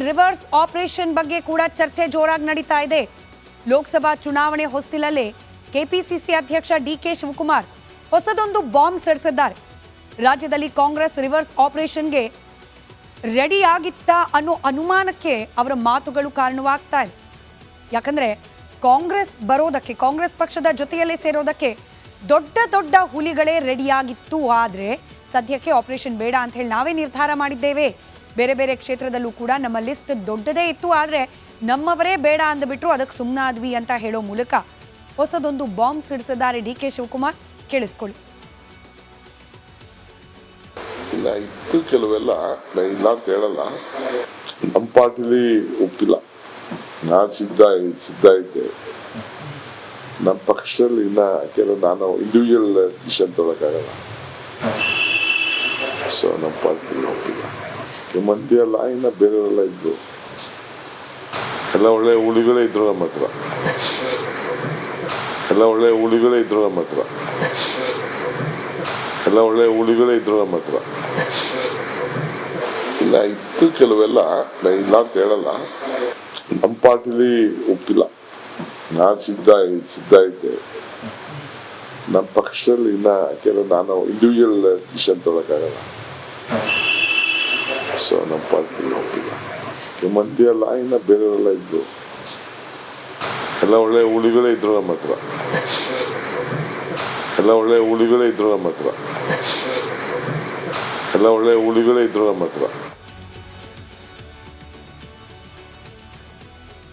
Reverse operation ಬಗ್ಗೆ ಕೂಡ ಚರ್ಚೆ ಜೋರಾಗಿ ನಡೀತಾ ಇದೆ. ಲೋಕಸಭಾ ಚುನಾವಣೆ ಹೊಸ್ತಿಲಲ್ಲೇ ಕೆಪಿಸಿಸಿ ಅಧ್ಯಕ್ಷ ಡಿಕೆ ಶಿವಕುಮಾರ್ ಹೊಸದೊಂದು ಬಾಂಬ್ ಸಿಡಿಸಿದ್ದಾರೆ. ರಾಜ್ಯದಲ್ಲಿ ಕಾಂಗ್ರೆಸ್ ರಿವರ್ಸ್ ಆಪರೇಷನ್ಗೆ ರೆಡಿ ಆಗಿತ್ತಾ ಅನ್ನೋ ಅನುಮಾನಕ್ಕೆ ಅವರ ಮಾತುಗಳು ಕಾರಣವಾಗ್ತಾ ಇದೆ. ಯಾಕಂದ್ರೆ ಕಾಂಗ್ರೆಸ್ ಬರೋದಕ್ಕೆ, ಕಾಂಗ್ರೆಸ್ ಪಕ್ಷದ ಜೊತೆಯಲ್ಲೇ ಸೇರೋದಕ್ಕೆ ದೊಡ್ಡ ದೊಡ್ಡ ಹುಲಿಗಳೇ ರೆಡಿಯಾಗಿತ್ತು. ಆದರೆ ಸದ್ಯಕ್ಕೆ ಆಪರೇಷನ್ ಬೇಡ ಅಂತ ಹೇಳಿ ನಾವೇ ನಿರ್ಧಾರ ಮಾಡಿದ್ದೇವೆ. ಬೇರೆ ಬೇರೆ ಕ್ಷೇತ್ರದಲ್ಲೂ ಕೂಡ ನಮ್ಮ ಲಿಸ್ಟ್ ದೊಡ್ಡದೇ ಇತ್ತು, ಆದರೆ ನಮ್ಮವರೇ ಬೇಡ ಅಂದ್ಬಿಟ್ರು, ಅದಕ್ಕೆ ಸುಮ್ಮನಾದ್ವಿ ಅಂತ ಹೇಳೋ ಮೂಲಕ ಹೊಸದೊಂದು ಬಾಂಬ್ ಸಿಡಿಸಿದ್ದಾರೆ ಡಿಕೆ ಶಿವಕುಮಾರ್. ಕೇಳಿಸ್ಕೊಳ್ಳಿ. ಇತ್ತು ಕೆಲವೆಲ್ಲ ಇಲ್ಲ ಅಂತ ಹೇಳಲ್ಲ. ನಮ್ಮ ಪಾರ್ಟಿಲಿ ಒಪ್ಪಿಲ್ಲ. ನಾನು ಸಿದ್ಧ ಇದ್ದೆ. ನಮ್ಮ ಪಕ್ಷದಲ್ಲಿ ಇನ್ನ ಕೆಲವು ನಾನು ಇಂಡಿವಿಜುವಲ್ ಡಿಸಿಷನ್ ತೊಗೊಳಕ್ಕಾಗಲ್ಲ. ಸೊ ನಮ್ಮ ಪಾರ್ಟಿಲಿ ಒಪ್ಪಿಲ್ಲ. ಮಂದಿ ಅಲ್ಲ, ಇನ್ನ ಬೇರೆಯವರೆಲ್ಲ ಇದ್ರು, ಎಲ್ಲ ಒಳ್ಳೆ ಹುಲಿಗಳೇ ಇದ್ರು ನಮ್ಮ ಹತ್ರ. ಇಲ್ಲ ಇತ್ತು ಕೆಲವೆಲ್ಲ ಇಲ್ಲ ಅಂತ ಹೇಳಲ್ಲ. ನಮ್ಮ ಪಾರ್ಟಿಲಿ ಒಪ್ಪಿಲ್ಲ. ನಾನು ಸಿದ್ಧ ಇದ್ದೆ. ನಮ್ಮ ಪಕ್ಷದಲ್ಲಿ ಇನ್ನ ಕೆಲವು ನಾನು ಇಂಡಿವಿಜುವಲ್ ಡಿಸಿಷನ್ ತೊಗೊಳಕ್ಕಾಗಲ್ಲ. ಸೊ ನಮ್ಮ ಪಾರ್ಟಿಲಿ ಒಪ್ಪಿಲ್ಲ. ಮಂದಿ ಅಲ್ಲ, ಇನ್ನ ಬೇರೆಯವರೆಲ್ಲ ಇದ್ರು, ಎಲ್ಲ ಒಳ್ಳೆ ಹುಲಿಗಳೇ ಇದ್ರು ನಮ್ಮ ಹತ್ರ.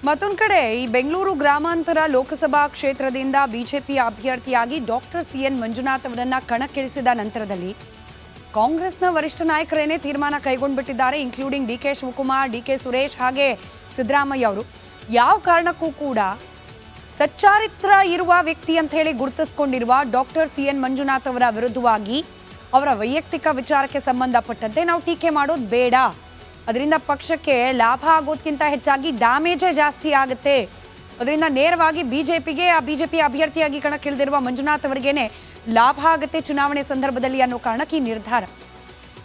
ಮತ್ತೊಂದು ಕಡೆ ಈ ಬೆಂಗಳೂರು ಗ್ರಾಮಾಂತರ ಲೋಕಸಭಾ ಕ್ಷೇತ್ರದಿಂದ ಬಿಜೆಪಿ ಅಭ್ಯರ್ಥಿಯಾಗಿ ಡಾಕ್ಟರ್ ಸಿಎನ್ ಮಂಜುನಾಥ್ ಅವರನ್ನ ಕಣಕ್ಕಿಳಿಸಿದ ನಂತರದಲ್ಲಿ ಕಾಂಗ್ರೆಸ್ನ ವರಿಷ್ಠ ನಾಯಕರೇನೇ ತೀರ್ಮಾನ ಕೈಗೊಂಡ್ಬಿಟ್ಟಿದ್ದಾರೆ, ಇನ್ಕ್ಲೂಡಿಂಗ್ ಡಿಕೆ ಶಿವಕುಮಾರ್, ಡಿಕೆ ಸುರೇಶ್ ಹಾಗೆ ಸಿದ್ದರಾಮಯ್ಯ ಅವರು. ಯಾವ ಕಾರಣಕ್ಕೂ ಕೂಡ ಸಚ್ಚಾರಿತ್ರ ಇರುವ ವ್ಯಕ್ತಿ ಅಂತ ಹೇಳಿ ಗುರುತಿಸಿಕೊಂಡಿರುವ ಡಾಕ್ಟರ್ ಸಿಎನ್ ಮಂಜುನಾಥ್ ಅವರ ವಿರುದ್ಧವಾಗಿ ಅವರ ವೈಯಕ್ತಿಕ ವಿಚಾರಕ್ಕೆ ಸಂಬಂಧಪಟ್ಟಂತೆ ನಾವು ಟೀಕೆ ಮಾಡೋದು ಬೇಡ. ಅದರಿಂದ ಪಕ್ಷಕ್ಕೆ ಲಾಭ ಆಗೋದಕ್ಕಿಂತ ಹೆಚ್ಚಾಗಿ ಡ್ಯಾಮೇಜೇ ಜಾಸ್ತಿ ಆಗುತ್ತೆ. ಅದರಿಂದ ನೇರವಾಗಿ ಬಿಜೆಪಿ ಅಭ್ಯರ್ಥಿಯಾಗಿ ಕಣಕ್ಕಿಳಿದಿರುವ ಮಂಜುನಾಥ್ ಅವರಿಗೇನೆ ಲಾಭ ಆಗುತ್ತೆ ಚುನಾವಣೆ ಸಂದರ್ಭದಲ್ಲಿ ಅನ್ನೋ ಕಾರಣಕ್ಕೆ ಈ ನಿರ್ಧಾರ.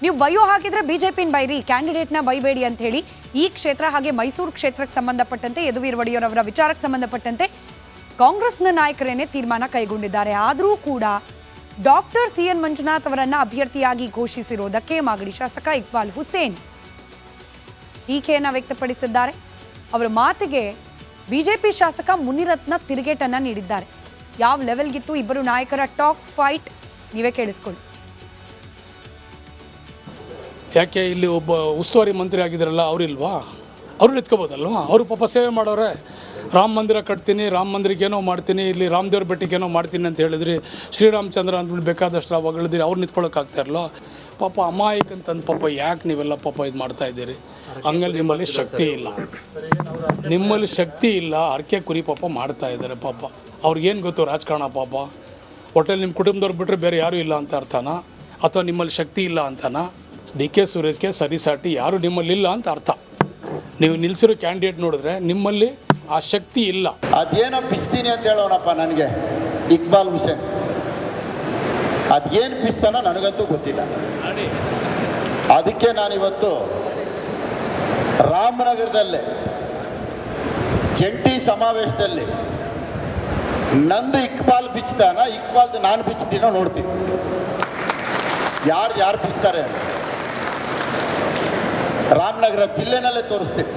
ನೀವು ಬಯೋ ಹಾಕಿದ್ರೆ ಬಿಜೆಪಿನ ಬೈರಿ, ಕ್ಯಾಂಡಿಡೇಟ್ನ ಬೈಬೇಡಿ ಅಂತ ಹೇಳಿ ಈ ಕ್ಷೇತ್ರ ಹಾಗೆ ಮೈಸೂರು ಕ್ಷೇತ್ರಕ್ಕೆ ಸಂಬಂಧಪಟ್ಟಂತೆ ಯದುವೀರ್ ಒಡೆಯರ್ ಅವರ ವಿಚಾರಕ್ಕೆ ಸಂಬಂಧಪಟ್ಟಂತೆ ಕಾಂಗ್ರೆಸ್ನ ನಾಯಕರೇನೆ ತೀರ್ಮಾನ ಕೈಗೊಂಡಿದ್ದಾರೆ. ಆದರೂ ಕೂಡ ಡಾಕ್ಟರ್ ಸಿಎನ್ ಮಂಜುನಾಥ್ ಅವರನ್ನ ಅಭ್ಯರ್ಥಿಯಾಗಿ ಘೋಷಿಸಿರುವುದಕ್ಕೆ ಮಾಗಡಿ ಶಾಸಕ ಇಕ್ಬಾಲ್ ಹುಸೇನ್ ಟೀಕೆಯನ್ನ ವ್ಯಕ್ತಪಡಿಸಿದ್ದಾರೆ. ಅವರ ಮಾತಿಗೆ ಬಿಜೆಪಿ ಶಾಸಕ ಮುನಿರತ್ನ ತಿರುಗೇಟನ್ನ ನೀಡಿದ್ದಾರೆ. ಯಾವ ಲೆವೆಲ್ಗಿತ್ತು ಇಬ್ಬರು ನಾಯಕರ ಟಾಕ್ ಫೈಟ್, ನೀವೇ ಕೇಳಿಸ್ಕೊಳ್ಳಿ. ಯಾಕೆ ಇಲ್ಲಿ ಒಬ್ಬ ಉಸ್ತುವಾರಿ ಮಂತ್ರಿ ಆಗಿದ್ದಾರಲ್ಲ, ಅವರಿಲ್ವಾ? ಅವರು ನಿಂತ್ಕೋಬೋದಲ್ವಾ? ಅವರು ಪಾಪ ಸೇವೆ ಮಾಡೋರೆ. ರಾಮ ಮಂದಿರ ಕಟ್ತೀನಿ, ರಾಮ ಮಂದಿರಕ್ಕೇನೋ ಮಾಡ್ತೀನಿ, ಇಲ್ಲಿ ರಾಮದೇವ್ರ ಬೆಟ್ಟಿಗೇನೋ ಮಾಡ್ತೀನಿ ಅಂತ ಹೇಳಿದ್ರಿ, ಶ್ರೀರಾಮಚಂದ್ರ ಅಂದ್ಬಿಟ್ಟು ಬೇಕಾದಷ್ಟು ಹೊಗಳಿದ್ರಿ, ಅವ್ರು ನಿಂತ್ಕೊಳ್ಳೋಕ್ಕಾಗ್ತಾ ಇರಲ್ಲ. ಪಾಪ ಅಮಾಯಕ ಅಂತಂದು ಪಾಪ ಯಾಕೆ ನೀವೆಲ್ಲ ಪಾಪ ಇದು ಮಾಡ್ತಾ ಇದ್ದೀರಿ? ಹಂಗಲ್ಲಿ ನಿಮ್ಮಲ್ಲಿ ಶಕ್ತಿ ಇಲ್ಲ, ಅರ್ಕೆ ಕುರಿ ಪಾಪ ಮಾಡ್ತಾ ಇದ್ದಾರೆ. ಪಾಪ ಅವ್ರಿಗೇನು ಗೊತ್ತು ರಾಜಕಾರಣ? ಪಾಪ ಹೋಟೆಲ್ ನಿಮ್ಮ ಕುಟುಂಬದವ್ರು ಬಿಟ್ಟರೆ ಬೇರೆ ಯಾರೂ ಇಲ್ಲ ಅಂತ ಅರ್ಥನಾ? ಅಥವಾ ನಿಮ್ಮಲ್ಲಿ ಶಕ್ತಿ ಇಲ್ಲ ಅಂತನಾ? ಡಿ ಕೆ ಸುರೇಶ್ಗೆ ಸರಿಸಾಟಿ ಯಾರು ನಿಮ್ಮಲ್ಲಿ ಇಲ್ಲ ಅಂತ ಅರ್ಥ. ನೀವು ನಿಲ್ಲಿಸಿರೋ ಕ್ಯಾಂಡಿಡೇಟ್ ನೋಡಿದ್ರೆ ನಿಮ್ಮಲ್ಲಿ ಆ ಶಕ್ತಿ ಇಲ್ಲ. ಅದೇನೋ ಬಿಸ್ತೀನಿ ಅಂತ ಹೇಳೋನಪ್ಪ ನನಗೆ ಇಕ್ಬಾಲ್ ಹುಸೇನ್. ಅದೇನು ಬಿಸ್ತಾನ ನನಗಂತೂ ಗೊತ್ತಿಲ್ಲ. ಅದಕ್ಕೆ ನಾನಿವತ್ತು ರಾಮನಗರದಲ್ಲೇ ಜಂಟಿ ಸಮಾವೇಶದಲ್ಲಿ ನಂದು ಇಕ್ಬಾಲ್ ಬಿಚ್ತಾನ, ಇಕ್ಬಾಲ್ದು ನಾನು ಬಿಚ್ತೀನೋ ನೋಡ್ತೀನಿ, ಯಾರು ಬಿಚ್ತಾರೆ. ರಾಮನಗರ ಜಿಲ್ಲೆನಲ್ಲೇ ತೋರಿಸ್ತೀನಿ.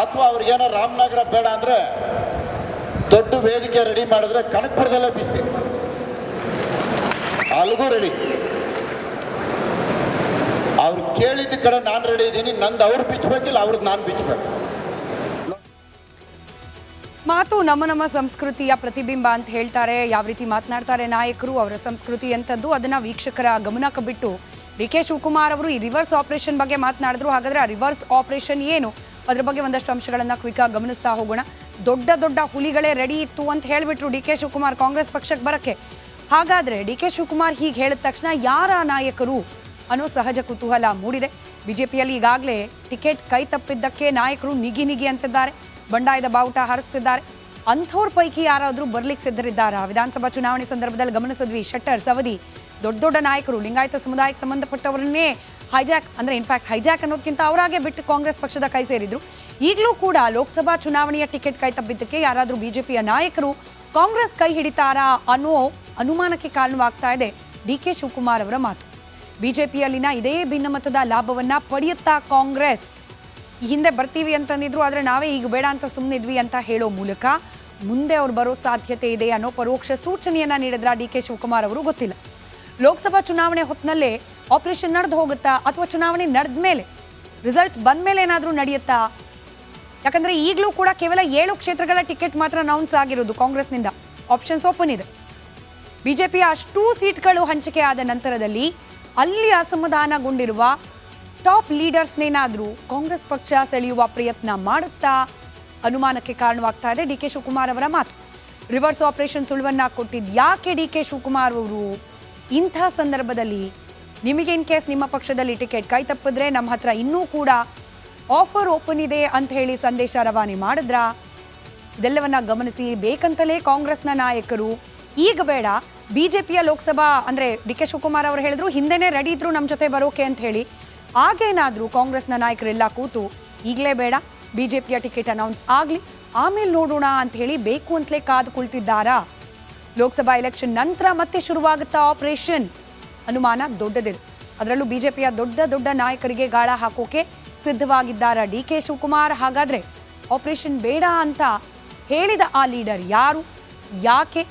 ಅಥವಾ ಅವ್ರಿಗೇನೋ ರಾಮನಗರ ಬೇಡ ಅಂದರೆ ದೊಡ್ಡ ವೇದಿಕೆ ರೆಡಿ ಮಾಡಿದ್ರೆ ಕನಕಪುರದಲ್ಲೇ ಬೀಸ್ತೀನಿ, ಅಲ್ಲಿಗೂ ರೆಡಿ. ಅವ್ರು ಕೇಳಿದ ಕಡೆ ನಾನು ರೆಡಿ ಇದ್ದೀನಿ. ನಂದು ಅವ್ರು ಬಿಚ್ಚಬೇಕಿಲ್ಲ, ಅವ್ರಿಗೆ ನಾನು ಬಿಚ್ಚಬೇಕು. ಮಾತು ನಮ್ಮ ಸಂಸ್ಕೃತಿಯ ಪ್ರತಿಬಿಂಬ ಅಂತ ಹೇಳ್ತಾರೆ. ಯಾವ ರೀತಿ ಮಾತನಾಡ್ತಾರೆ ನಾಯಕರು, ಅವರ ಸಂಸ್ಕೃತಿ ಎಂಥದ್ದು, ಅದನ್ನ ವೀಕ್ಷಕರ ಗಮನಕ್ಕೆ ಬಿಟ್ಟು ಡಿ ಕೆ ಶಿವಕುಮಾರ್ ಅವರು ಈ ರಿವರ್ಸ್ ಆಪರೇಷನ್ ಬಗ್ಗೆ ಮಾತನಾಡಿದ್ರು. ಹಾಗಾದ್ರೆ ಆ ರಿವರ್ಸ್ ಆಪರೇಷನ್ ಏನು, ಅದ್ರ ಬಗ್ಗೆ ಒಂದಷ್ಟು ಅಂಶಗಳನ್ನು ಕ್ವಿಕ್ಕಾಗಿ ಗಮನಿಸ್ತಾ ಹೋಗೋಣ. ದೊಡ್ಡ ಹುಲಿಗಳೇ ರೆಡಿ ಇತ್ತು ಅಂತ ಹೇಳಿಬಿಟ್ರು ಡಿ ಕೆ ಶಿವಕುಮಾರ್ ಕಾಂಗ್ರೆಸ್ ಪಕ್ಷಕ್ಕೆ ಬರಕ್ಕೆ. ಹಾಗಾದ್ರೆ ಡಿ ಕೆ ಶಿವಕುಮಾರ್ ಹೀಗೆ ಹೇಳಿದ ತಕ್ಷಣ ಯಾರ ನಾಯಕರು ಅನ್ನೋ ಸಹಜ ಕುತೂಹಲ ಮೂಡಿದೆ. ಬಿಜೆಪಿಯಲ್ಲಿ ಈಗಾಗಲೇ ಟಿಕೆಟ್ ಕೈ ತಪ್ಪಿದ್ದಕ್ಕೆ ನಾಯಕರು ನಿಗಿ ಅಂತಿದ್ದಾರೆ, ಬಂಡಾಯದ ಬಾವುಟ ಹಾರಿಸ್ತಿದ್ದಾರೆ. ಅಂಥವ್ರ ಪೈಕಿ ಯಾರಾದರೂ ಬರ್ಲಿಕ್ಕೆ ಸಿದ್ಧರಿದ್ದಾರಾ? ವಿಧಾನಸಭಾ ಚುನಾವಣೆ ಸಂದರ್ಭದಲ್ಲಿ ಗಮನಿಸಿದ್ವಿ, ಶೆಟ್ಟರ್, ಸವದಿ, ದೊಡ್ಡ ನಾಯಕರು ಲಿಂಗಾಯತ ಸಮುದಾಯಕ್ಕೆ ಸಂಬಂಧಪಟ್ಟವರನ್ನೇ ಹೈಜಾಕ್ ಅಂದರೆ ಇನ್ಫ್ಯಾಕ್ಟ್ ಹೈಜಾಕ್ ಅನ್ನೋದಕ್ಕಿಂತ ಅವರಾಗೆ ಬಿಟ್ಟು ಕಾಂಗ್ರೆಸ್ ಪಕ್ಷದ ಕೈ ಸೇರಿದ್ರು. ಈಗಲೂ ಕೂಡ ಲೋಕಸಭಾ ಚುನಾವಣೆಯ ಟಿಕೆಟ್ ಕೈ ತಪ್ಪಿದ್ದಕ್ಕೆ ಯಾರಾದರೂ ಬಿಜೆಪಿಯ ನಾಯಕರು ಕಾಂಗ್ರೆಸ್ ಕೈ ಹಿಡಿತಾರಾ ಅನ್ನೋ ಅನುಮಾನಕ್ಕೆ ಕಾರಣವಾಗ್ತಾ ಇದೆ ಡಿ ಕೆ ಶಿವಕುಮಾರ್ ಅವರ ಮಾತು. ಬಿಜೆಪಿಯಲ್ಲಿನ ಇದೇ ಭಿನ್ನಮತದ ಲಾಭವನ್ನ ಪಡೆಯುತ್ತಾ ಕಾಂಗ್ರೆಸ್ ಈ ಹಿಂದೆ ಬರ್ತೀವಿ ಅಂತಂದಿದ್ರು, ಆದರೆ ನಾವೇ ಈಗ ಬೇಡ ಅಂತ ಸುಮ್ಮನಿದ್ವಿ ಅಂತ ಹೇಳೋ ಮೂಲಕ ಮುಂದೆ ಅವ್ರು ಬರೋ ಸಾಧ್ಯತೆ ಇದೆ ಅನ್ನೋ ಪರೋಕ್ಷ ಸೂಚನೆಯನ್ನ ನೀಡಿದ್ರ ಡಿ ಕೆ ಶಿವಕುಮಾರ್ ಅವರು ಗೊತ್ತಿಲ್ಲ. ಲೋಕಸಭಾ ಚುನಾವಣೆ ಹೊತ್ತಿನಲ್ಲೇ ಆಪರೇಷನ್ ನಡೆದು ಹೋಗುತ್ತಾ ಅಥವಾ ಚುನಾವಣೆ ನಡೆದ ಮೇಲೆ ರಿಸಲ್ಟ್ಸ್ ಬಂದ ಮೇಲೆ ಏನಾದರೂ ನಡೆಯುತ್ತಾ? ಯಾಕಂದ್ರೆ ಈಗಲೂ ಕೂಡ ಕೇವಲ 7 ಕ್ಷೇತ್ರಗಳ ಟಿಕೆಟ್ ಮಾತ್ರ ಅನೌನ್ಸ್ ಆಗಿರೋದು ಕಾಂಗ್ರೆಸ್ನಿಂದ. ಆಪ್ಷನ್ಸ್ ಓಪನ್ ಇದೆ. ಬಿಜೆಪಿಯ ಅಷ್ಟೂ ಸೀಟ್ಗಳು ಹಂಚಿಕೆ ಆದ ನಂತರದಲ್ಲಿ ಅಲ್ಲಿ ಅಸಮಾಧಾನಗೊಂಡಿರುವ ಟಾಪ್ ಲೀಡರ್ಸ್ನೇನಾದರೂ ಕಾಂಗ್ರೆಸ್ ಪಕ್ಷ ಸೆಳೆಯುವ ಪ್ರಯತ್ನ ಮಾಡುತ್ತಾ ಅನುಮಾನಕ್ಕೆ ಕಾರಣವಾಗ್ತಾ ಇದೆ ಡಿ ಕೆ ಶಿವಕುಮಾರ್ ಅವರ ಮಾತು. ರಿವರ್ಸ್ ಆಪರೇಷನ್ ಸುಳುವನ್ನ ಕೊಟ್ಟಿದ್ದು ಯಾಕೆ ಡಿ ಕೆ ಶಿವಕುಮಾರ್ ಅವರು? ಇಂಥ ಸಂದರ್ಭದಲ್ಲಿ ನಿಮಗೆ ಇನ್ ಕೇಸ್ ನಿಮ್ಮ ಪಕ್ಷದಲ್ಲಿ ಟಿಕೆಟ್ ಕೈ ತಪ್ಪಿದ್ರೆ ನಮ್ಮ ಹತ್ರ ಇನ್ನೂ ಕೂಡ ಆಫರ್ ಓಪನ್ ಇದೆ ಅಂತ ಹೇಳಿ ಸಂದೇಶ ರವಾನೆ ಮಾಡಿದ್ರಾ? ಇದೆಲ್ಲವನ್ನ ಗಮನಿಸಿ ಬೇಕಂತಲೇ ಕಾಂಗ್ರೆಸ್ನ ನಾಯಕರು ಈಗ ಬೇಡ, ಬಿಜೆಪಿಯ ಲೋಕಸಭಾ ಅಂದರೆ ಡಿ ಕೆ ಶಿವಕುಮಾರ್ ಅವರು ಹೇಳಿದ್ರು ಹಿಂದೆನೇ ರೆಡಿ ಇದ್ರು ನಮ್ಮ ಜೊತೆ ಬರೋಕೆ ಅಂತ ಹೇಳಿ, ಆಗೇನಾದರೂ ಕಾಂಗ್ರೆಸ್ನ ನಾಯಕರೆಲ್ಲ ಕೂತು ಈಗಲೇ ಬೇಡ, ಬಿಜೆಪಿಯ ಟಿಕೆಟ್ ಅನೌನ್ಸ್ ಆಗಲಿ ಆಮೇಲೆ ನೋಡೋಣ ಅಂತ ಹೇಳಿ ಬೇಕು ಅಂತಲೇ ಕಾದು ಕುಳಿತಿದ್ದಾರಾ? ಲೋಕಸಭಾ ಎಲೆಕ್ಷನ್ ನಂತರ ಮತ್ತೆ ಶುರುವಾಗುತ್ತಾ ಆಪರೇಷನ್? ಅನುಮಾನ ದೊಡ್ಡದಿದೆ. ಅದರಲ್ಲೂ ಬಿಜೆಪಿಯ ದೊಡ್ಡ ದೊಡ್ಡ ನಾಯಕರಿಗೆ ಗಾಳ ಹಾಕೋಕೆ ಸಿದ್ಧವಾಗಿದ್ದಾರಾ ಡಿ ಕೆ ಶಿವಕುಮಾರ್? ಹಾಗಾದ್ರೆ ಆಪರೇಷನ್ ಬೇಡ ಅಂತ ಹೇಳಿದ ಆ ಲೀಡರ್ ಯಾರು, ಯಾಕೆ?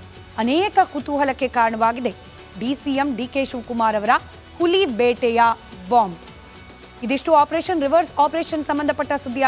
ಅನೇಕ ಕುತೂಹಲಕ್ಕೆ ಕಾರಣವಾಗಿದೆ ಡಿಸಿಎಂ ಡಿ ಕೆ ಶಿವಕುಮಾರ್ ಅವರ ಹುಲಿ ಬೇಟೆಯ ಬಾಂಬ್. ಇದಿಷ್ಟು ಆಪರೇಷನ್ ರಿವರ್ಸ್ ಆಪರೇಷನ್ ಸಂಬಂಧಪಟ್ಟ ಸುದ್ದಿ.